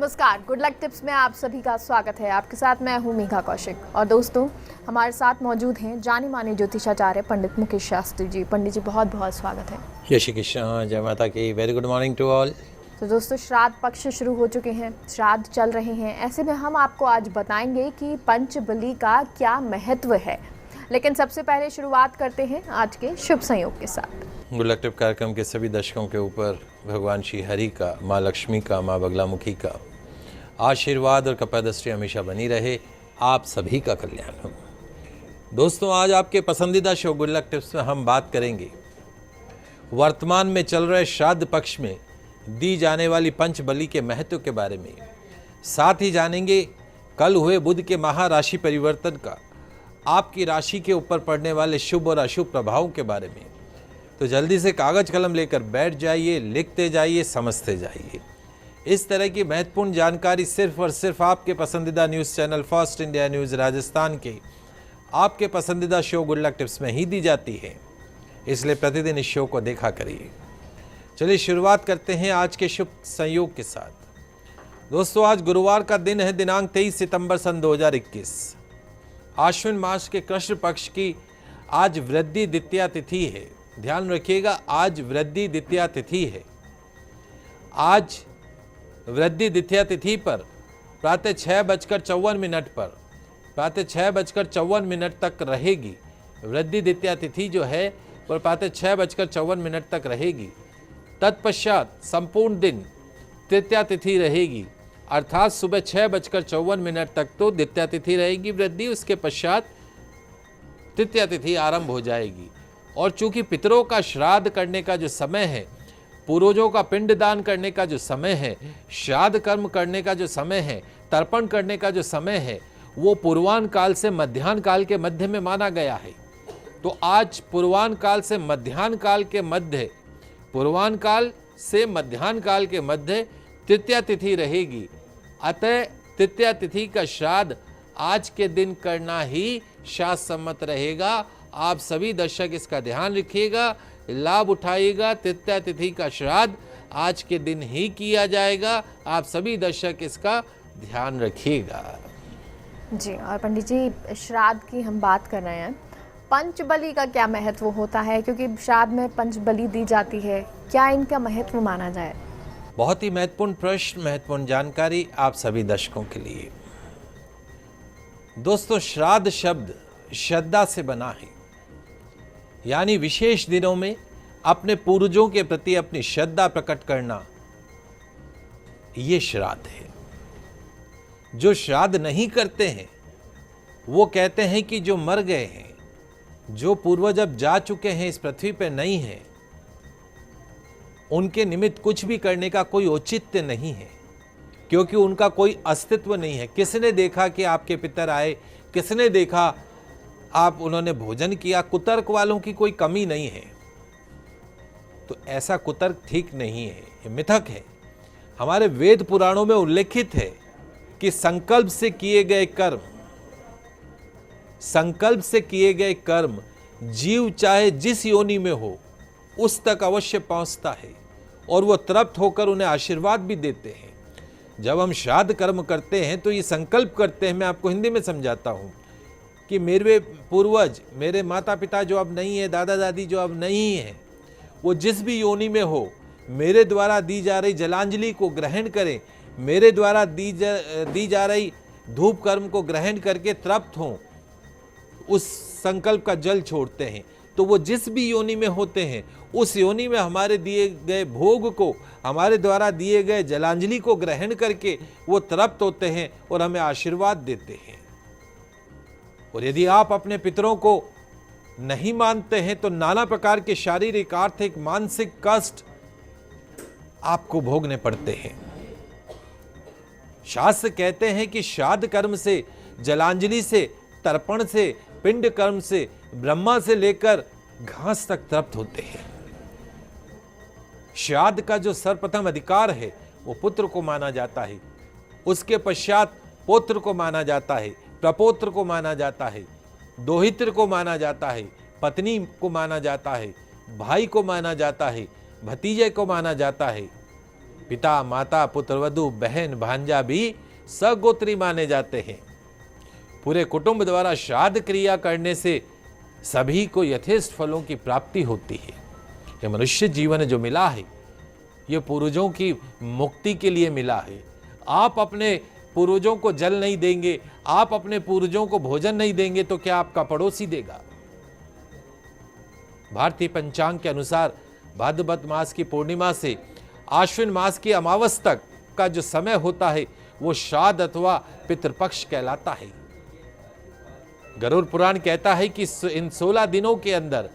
नमस्कार, good luck tips में आप सभी का स्वागत है। आपके साथ मैं हूं मीघा कौशिक और दोस्तों हमारे साथ मौजूद हैं जानी मानी ज्योतिषाचार्य पंडित मुकेश शास्त्री जी। पंडित जी बहुत बहुत स्वागत है। जय श्री कृष्ण, जय माता की। Very good morning to all. तो दोस्तों श्राद्ध पक्ष शुरू हो चुके हैं, श्राद्ध चल रहे हैं। ऐसे में हम आपको आज बताएंगे कि पंचबली का क्या महत्व है। लेकिन सबसे पहले शुरुआत करते हैं आज के शुभ संयोग के साथ। गुड लक टिप कार्यक्रम के सभी दर्शकों के ऊपर भगवान श्री हरि का, माँ लक्ष्मी का, माँ बगलामुखी का आशीर्वाद और कृपा दृष्टि हमेशा बनी रहे। आप सभी का कल्याण हो। दोस्तों आज आपके पसंदीदा शो गुड लक टिप्स में हम बात करेंगे वर्तमान में चल रहे श्राद्ध पक्ष में दी जाने वाली पंचबली के महत्व के बारे में। साथ ही जानेंगे कल हुए बुध के महाराशि परिवर्तन का आपकी राशि के ऊपर पड़ने वाले शुभ और अशुभ प्रभावों के बारे में। तो जल्दी से कागज कलम लेकर बैठ जाइए, लिखते जाइए, समझते जाइए। इस तरह की महत्वपूर्ण जानकारी सिर्फ और सिर्फ आपके पसंदीदा news channel first India news Rajasthan के आपके पसंदीदा शो गुड लक टिप्स में ही दी जाती है, इसलिए प्रतिदिन इस शो को देखा करिए। चलिए शुरुआत करते हैं आज के शुभ संयोग के साथ। दोस्तों आज गुरुवार का दिन है, दिनांक 23 सितंबर सन 2021। आश्विन मास के कृष्ण पक्ष की आज वृद्धि द्वितीया तिथि है। ध्यान रखिएगा, आज वृद्धि द्वितीया तिथि है। आज वृद्धि द्वितीया तिथि पर प्रातः 6:54 पर प्रातः 6:54 तक रहेगी। वृद्धि द्वितीया तिथि जो है वह प्रातः 6:54 तक रहेगी। तत्पश्चात संपूर्ण दिन तृतीया तिथि रहेगी, अर्थात सुबह 6:54 तक तो द्वितीया तिथि रहेगी वृद्धि, उसके पश्चात तृतीया तिथि आरंभ हो जाएगी। और चूंकि पितरों का श्राद्ध करने का जो समय है, पूर्वजों का पिंडदान करने का जो समय है, श्राद्ध कर्म करने का जो समय है, तर्पण करने का जो समय है, वो पूर्वाह्न काल से मध्याह्न काल के मध्य में माना गया है। तो आज पूर्वाह्न काल से मध्याह्न काल के मध्य, पूर्वाह्न काल से मध्याह्न काल के मध्य तृतीया तिथि रहेगी। अतः तृतीया तिथि का श्राद्ध आज के दिन करना ही शास्त्र सम्मत रहेगा। आप सभी दर्शक इसका ध्यान रखिएगा, लाभ उठाइएगा। तृतीया तिथि का श्राद्ध आज के दिन ही किया जाएगा। आप सभी दर्शक इसका ध्यान रखिएगा जी। और पंडित जी श्राद्ध की हम बात कर रहे हैं, पंचबली का क्या महत्व होता है? क्योंकि श्राद्ध में पंचबली दी जाती है, क्या इनका महत्व माना जाए? बहुत ही महत्वपूर्ण प्रश्न, महत्वपूर्ण जानकारी आप सभी दर्शकों के लिए। दोस्तों श्राद्ध शब्द श्रद्धा से बना है, यानी विशेष दिनों में अपने पूर्वजों के प्रति अपनी श्रद्धा प्रकट करना, ये श्राद्ध है। जो श्राद्ध नहीं करते हैं वो कहते हैं कि जो मर गए हैं, जो पूर्वज अब जा चुके हैं, इस पृथ्वी पर नहीं है, उनके निमित्त कुछ भी करने का कोई औचित्य नहीं है, क्योंकि उनका कोई अस्तित्व नहीं है। किसने देखा कि आपके पितर आए, किसने देखा आप उन्होंने भोजन किया? कुतर्क वालों की कोई कमी नहीं है। तो ऐसा कुतर्क ठीक नहीं है, ये मिथक है। हमारे वेद पुराणों में उल्लेखित है कि संकल्प से किए गए कर्म, संकल्प से किए गए कर्म जीव चाहे जिस योनि में हो उस तक अवश्य पहुंचता है और वो तृप्त होकर उन्हें आशीर्वाद भी देते हैं। जब हम श्राद्ध कर्म करते हैं तो ये संकल्प करते हैं, मैं आपको हिंदी में समझाता हूं, कि मेरे पूर्वज, मेरे माता पिता जो अब नहीं है, दादा दादी जो अब नहीं है, वो जिस भी योनि में हो, मेरे द्वारा दी जा रही जलांजलि को ग्रहण करें, मेरे द्वारा दी जा रही धूप कर्म को ग्रहण करके तृप्त हों, उस संकल्प का जल छोड़ते हैं। तो वो जिस भी योनि में होते हैं उस योनि में हमारे दिए गए भोग को, हमारे द्वारा दिए गए जलांजलि को ग्रहण करके वो तृप्त होते हैं और हमें आशीर्वाद देते हैं। और यदि आप अपने पितरों को नहीं मानते हैं तो नाना प्रकार के शारीरिक, आर्थिक, मानसिक कष्ट आपको भोगने पड़ते हैं। शास्त्र कहते हैं कि श्राद्ध कर्म से, जलांजलि से, तर्पण से, पिंड कर्म से ब्रह्मा से लेकर घास तक तृप्त होते हैं। श्राद्ध का जो सर्वप्रथम अधिकार है वो पुत्र को माना जाता है, उसके पश्चात पौत्र को माना जाता है, प्रपौत्र को माना जाता है, दोहित्र को माना जाता है, पत्नी को माना जाता है, भाई को माना जाता है, भतीजे को माना जाता है, पिता, माता, पुत्रवधु, बहन, भांजा भी सगोत्री माने जाते हैं। पूरे कुटुंब द्वारा श्राद्ध क्रिया करने से सभी को यथेष्ट फलों की प्राप्ति होती है। ये मनुष्य जीवन जो मिला है, ये पूर्वजों की मुक्ति के लिए मिला है। आप अपने पूर्वजों को जल नहीं देंगे, आप अपने पूर्वजों को भोजन नहीं देंगे, तो क्या आपका पड़ोसी देगा? भारतीय पंचांग के अनुसार भाद्रपद मास की पूर्णिमा से आश्विन मास की अमावस तक का जो समय होता है वो श्राद्ध अथवा पितृपक्ष कहलाता है। गरुड़ पुराण कहता है कि इन 16 दिनों के अंदर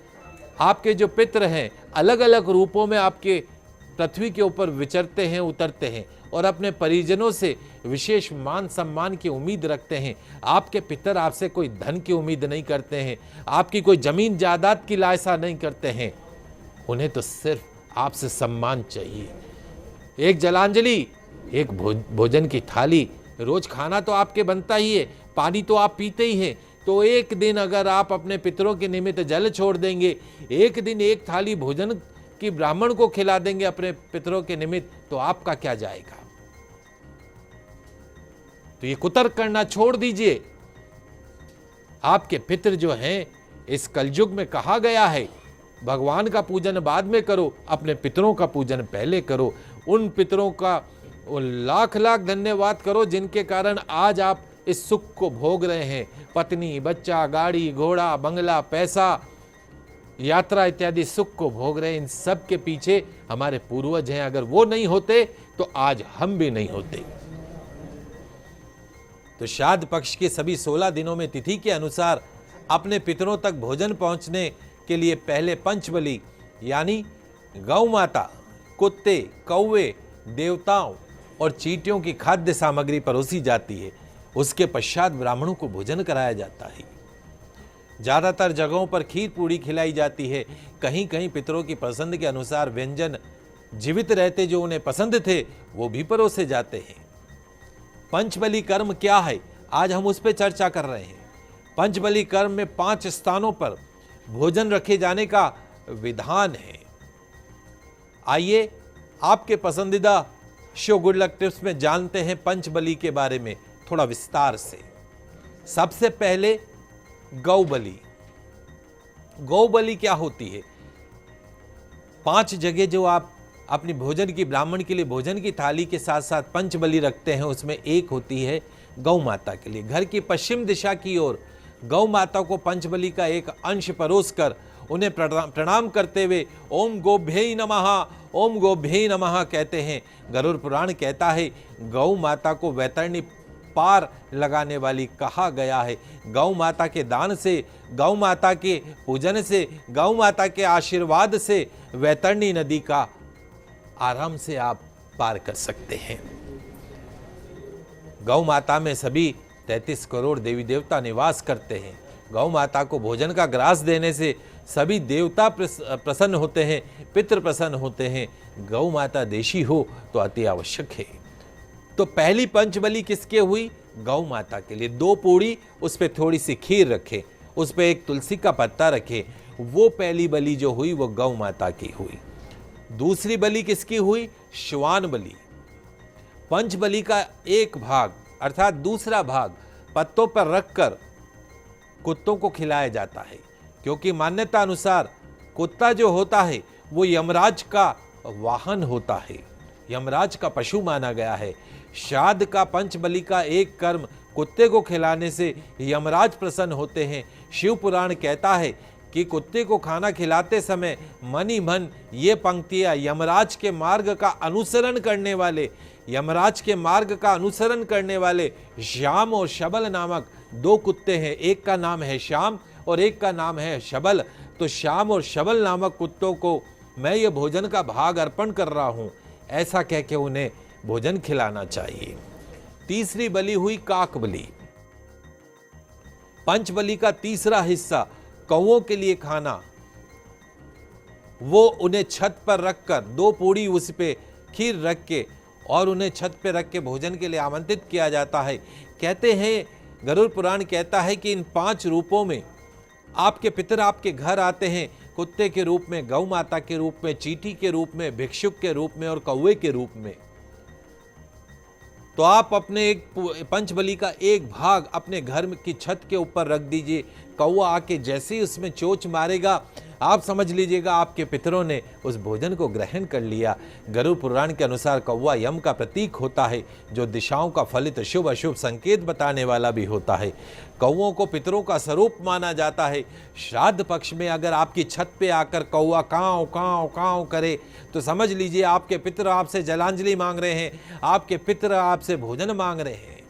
आपके जो पितृ हैं अलग अलग रूपों में आपके पृथ्वी के ऊपर विचरते हैं, उतरते हैं और अपने परिजनों से विशेष मान सम्मान की उम्मीद रखते हैं। आपके पितर आपसे कोई धन की उम्मीद नहीं करते हैं, आपकी कोई जमीन जायदाद की लालसा नहीं करते हैं, उन्हें तो सिर्फ आपसे सम्मान चाहिए। एक जलांजलि, एक भोजन की थाली, रोज खाना तो आपके बनता ही है, पानी तो आप पीते ही हैं, तो एक दिन अगर आप अपने पितरों के निमित्त जल छोड़ देंगे, एक दिन एक थाली भोजन की ब्राह्मण को खिला देंगे अपने पितरों के निमित्त, तो आपका क्या जाएगा? तो ये कुतर्क करना छोड़ दीजिए। आपके पितर जो हैं, इस कलयुग में कहा गया है भगवान का पूजन बाद में करो, अपने पितरों का पूजन पहले करो। उन पितरों का लाख लाख धन्यवाद करो जिनके कारण आज आप इस सुख को भोग रहे हैं। पत्नी, बच्चा, गाड़ी, घोड़ा, बंगला, पैसा, यात्रा इत्यादि सुख को भोग रहे हैं। इन सब के पीछे हमारे पूर्वज हैं। अगर वो नहीं होते तो आज हम भी नहीं होते। तो श्राद्ध पक्ष के सभी 16 दिनों में तिथि के अनुसार अपने पितरों तक भोजन पहुंचने के लिए पहले पंचबली यानी गौ माता, कुत्ते, कौवे, देवताओं और चींटियों की खाद्य सामग्री परोसी जाती है। उसके पश्चात ब्राह्मणों को भोजन कराया जाता है। ज्यादातर जगहों पर खीर पूड़ी खिलाई जाती है। कहीं कहीं पितरों की पसंद के अनुसार व्यंजन जीवित रहते जो उन्हें पसंद थे वो भी परोसे जाते हैं। पंचबली कर्म क्या है, आज हम उस पर चर्चा कर रहे हैं। पंचबली कर्म में 5 स्थानों पर भोजन रखे जाने का विधान है। आइए आपके पसंदीदा शो गुड लक टिप्स में जानते हैं पंचबली के बारे में थोड़ा विस्तार से। सबसे पहले गौ बलि। गौ बलि क्या होती है? 5 जगह जो आप अपनी भोजन की, ब्राह्मण के लिए भोजन की थाली के साथ साथ पंचबली रखते हैं, उसमें एक होती है गौ माता के लिए। घर की पश्चिम दिशा की ओर गौ माता को पंचबली का एक अंश परोसकर उन्हें प्रणाम करते हुए ओम गोभ्यै नमः, ओम गोभ्यै नमः कहते हैं। गरुड़ पुराण कहता है गौ माता को वैतरणी पार लगाने वाली कहा गया है। गौ माता के दान से, गौ माता के पूजन से, गौ माता के आशीर्वाद से वैतरणी नदी का आराम से आप पार कर सकते हैं। गौ माता में सभी 33 करोड़ देवी देवता निवास करते हैं। गौ माता को भोजन का ग्रास देने से सभी देवता प्रसन्न होते हैं, पितृ प्रसन्न होते हैं। गौ माता देशी हो तो अति आवश्यक है। तो पहली पंचबली किसके हुई? गौ माता के लिए। 2 पूड़ी, उस पर थोड़ी सी खीर रखे, उस पर एक तुलसी का पत्ता रखे। वो पहली बलि जो हुई वो गौ माता की हुई। दूसरी बलि किसकी हुई? श्वान बलि। पंचबली का एक भाग अर्थात दूसरा भाग पत्तों पर रखकर कुत्तों को खिलाया जाता है, क्योंकि मान्यता अनुसार कुत्ता जो होता है वो यमराज का वाहन होता है, यमराज का पशु माना गया है। श्राद्ध का पंचबली का एक कर्म कुत्ते को खिलाने से यमराज प्रसन्न होते हैं। शिव पुराण कहता है कि कुत्ते को खाना खिलाते समय मन ही मन ये पंक्तियां यमराज के मार्ग का अनुसरण करने वाले, यमराज के मार्ग का अनुसरण करने वाले श्याम और शबल नामक 2 कुत्ते हैं। एक का नाम है श्याम और एक का नाम है शबल। तो श्याम और शबल नामक कुत्तों को मैं ये भोजन का भाग अर्पण कर रहा हूं, ऐसा कह के उन्हें भोजन खिलाना चाहिए। तीसरी बलि हुई काक बलि। पंचबली का तीसरा हिस्सा कौओं के लिए खाना, वो उन्हें छत पर रखकर 2 पूड़ी उस पे खीर रख के और उन्हें छत पे रख के भोजन के लिए आमंत्रित किया जाता है। कहते हैं, गरुड़ पुराण कहता है कि इन 5 रूपों में आपके पितर आपके घर आते हैं, कुत्ते के रूप में, गौ माता के रूप में, चींटी के रूप में, भिक्षुक के रूप में और कौवे के रूप में। तो आप अपने एक पंचबली का एक भाग अपने घर की छत के ऊपर रख दीजिए। कौवा आके जैसे ही उसमें चोंच मारेगा, आप समझ लीजिएगा आपके पितरों ने उस भोजन को ग्रहण कर लिया। गरुड़ पुराण के अनुसार कौवा यम का प्रतीक होता है, जो दिशाओं का फलित शुभ अशुभ संकेत बताने वाला भी होता है। कौवों को पितरों का स्वरूप माना जाता है। श्राद्ध पक्ष में अगर आपकी छत पे आकर कौवा काँव काँव काँव करे तो समझ लीजिए आपके पितर आपसे जलांजलि मांग रहे हैं, आपके पितर आपसे भोजन मांग रहे हैं।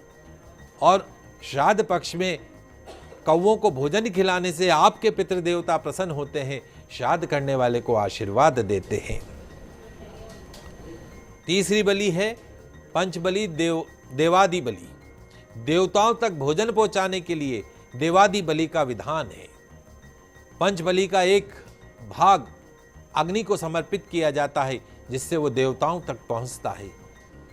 और श्राद्ध पक्ष में कौवों को भोजन खिलाने से आपके पितृ देवता प्रसन्न होते हैं, श्राद्ध करने वाले को आशीर्वाद देते हैं। तीसरी बलि है पंचबली देवादि बलि। देवताओं तक भोजन पहुंचाने के लिए देवादि बलि का विधान है। पंचबली का एक भाग अग्नि को समर्पित किया जाता है, जिससे वो देवताओं तक पहुंचता है।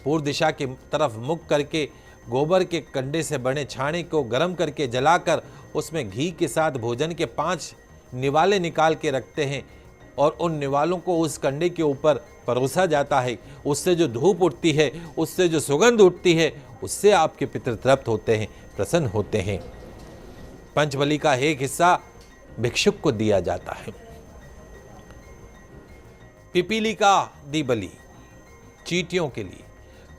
पूर्व दिशा की तरफ मुख करके गोबर के कंडे से बने छाने को गर्म करके जलाकर उसमें घी के साथ भोजन के 5 निवाले निकाल के रखते हैं और उन निवालों को उस कंडे के ऊपर परोसा जाता है। उससे जो धूप उठती है, उससे जो सुगंध उठती है, उससे आपके पितृ तृप्त होते हैं, प्रसन्न होते हैं। पंचबली का एक हिस्सा भिक्षुक को दिया जाता है। पिपीली का दी बलि चींटियों के लिए।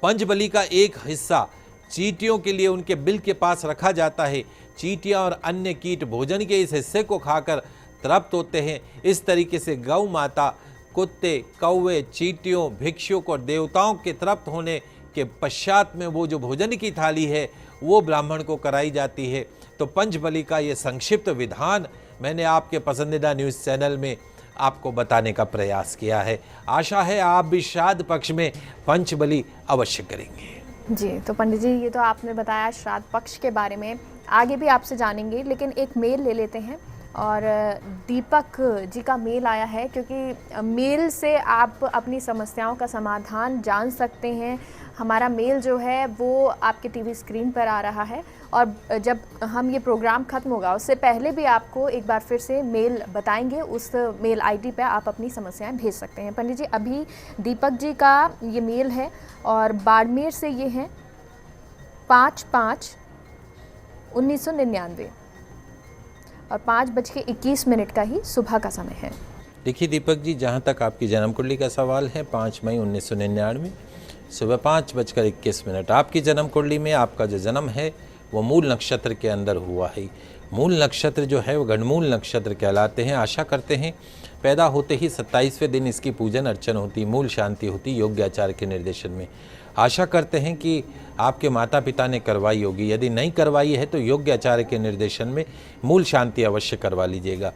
पंचबली का एक हिस्सा चींटियों के लिए उनके बिल के पास रखा जाता है। चींटियां और अन्य कीट भोजन के इस हिस्से को खाकर तृप्त होते हैं। इस तरीके से गौ माता कुत्ते, कौवे, चींटियों, भिक्षुक और देवताओं के तृप्त होने के पश्चात में वो जो भोजन की थाली है वो ब्राह्मण को कराई जाती है। तो पंचबली का ये संक्षिप्त विधान मैंने आपके पसंदीदा न्यूज़ चैनल में आपको बताने का प्रयास किया है। आशा है आप भी श्राद्ध पक्ष में पंचबली अवश्य करेंगे। जी, तो पंडित जी ये तो आपने बताया श्राद्ध पक्ष के बारे में, आगे भी आपसे जानेंगे, लेकिन एक मेल ले लेते हैं। और दीपक जी का मेल आया है, क्योंकि मेल से आप अपनी समस्याओं का समाधान जान सकते हैं। हमारा मेल जो है वो आपके टीवी स्क्रीन पर आ रहा है, और जब हम ये प्रोग्राम ख़त्म होगा उससे पहले भी आपको एक बार फिर से मेल बताएंगे। उस मेल आईडी पे आप अपनी समस्याएं भेज सकते हैं। पंडित जी अभी दीपक जी का ये मेल है और बाड़मेर से ये है 5/5/1999 और 5:21 का ही सुबह का समय है। देखिए दीपक जी, जहाँ तक आपकी जन्म कुंडली का सवाल है, 5 मई 1999 सुबह 5:21 आपकी जन्म कुंडली में आपका जो जन्म है वो मूल नक्षत्र के अंदर हुआ है। मूल नक्षत्र जो है वो गणमूल नक्षत्र कहलाते हैं। आशा करते हैं पैदा होते ही 27वें दिन इसकी पूजन अर्चन होती, मूल शांति होती योग्य आचार्य के निर्देशन में। आशा करते हैं कि आपके माता पिता ने करवाई होगी, यदि नहीं करवाई है तो योग्य आचार्य के निर्देशन में मूल शांति अवश्य करवा लीजिएगा।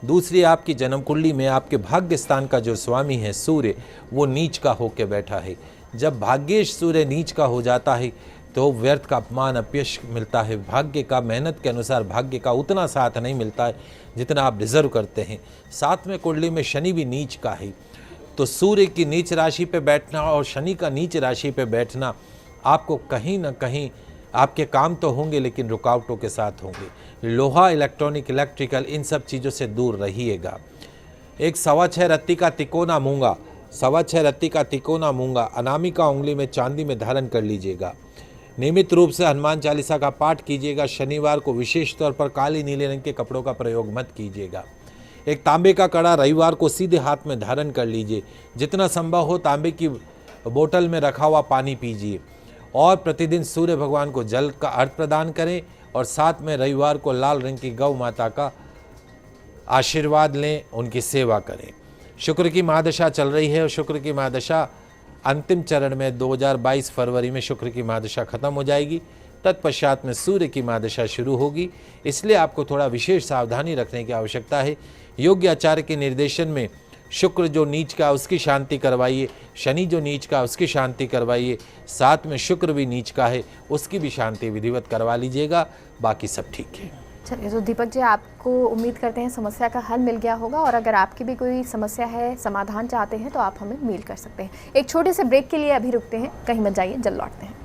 दूसरी, आपकी जन्म कुंडली में आपके भाग्य स्थान का जो स्वामी है सूर्य, वो नीच का होकर बैठा है। जब भाग्येश सूर्य नीच का हो जाता है तो व्यर्थ का अपमान अपयश मिलता है। भाग्य का, मेहनत के अनुसार भाग्य का उतना साथ नहीं मिलता है जितना आप डिजर्व करते हैं। साथ में कुंडली में शनि भी नीच का है, तो सूर्य की नीच राशि पे बैठना और शनि का नीच राशि पे बैठना आपको कहीं ना कहीं, आपके काम तो होंगे लेकिन रुकावटों के साथ होंगे। लोहा, इलेक्ट्रॉनिक, इलेक्ट्रिकल, इन सब चीज़ों से दूर रहिएगा। एक 6.25 रत्ती का तिकोना मूंगा, 6.25 रत्ती का तिकोना मूंगा अनामिका उंगली में चांदी में धारण कर लीजिएगा। नियमित रूप से हनुमान चालीसा का पाठ कीजिएगा। शनिवार को विशेष तौर पर काली नीले रंग के कपड़ों का प्रयोग मत कीजिएगा। एक तांबे का कड़ा रविवार को सीधे हाथ में धारण कर लीजिए। जितना संभव हो तांबे की बोतल में रखा हुआ पानी पीजिए और प्रतिदिन सूर्य भगवान को जल का अर्घ प्रदान करें और साथ में रविवार को लाल रंग की गौ माता का आशीर्वाद लें, उनकी सेवा करें। शुक्र की महादशा चल रही है और शुक्र की महादशा अंतिम चरण में 2022 फरवरी में शुक्र की महादशा खत्म हो जाएगी। तत्पश्चात में सूर्य की महादशा शुरू होगी, इसलिए आपको थोड़ा विशेष सावधानी रखने की आवश्यकता है। योग्य आचार्य के निर्देशन में शुक्र जो नीच का उसकी शांति करवाइए, शनि जो नीच का उसकी शांति करवाइए, साथ में शुक्र भी नीच का है उसकी भी शांति विधिवत करवा लीजिएगा। बाकी सब ठीक है। चलिए, तो दीपक जी आपको उम्मीद करते हैं समस्या का हल मिल गया होगा, और अगर आपकी भी कोई समस्या है, समाधान चाहते हैं तो आप हमें मेल कर सकते हैं। एक छोटे से ब्रेक के लिए अभी रुकते हैं, कहीं मत जाइए, जल्द लौटते हैं।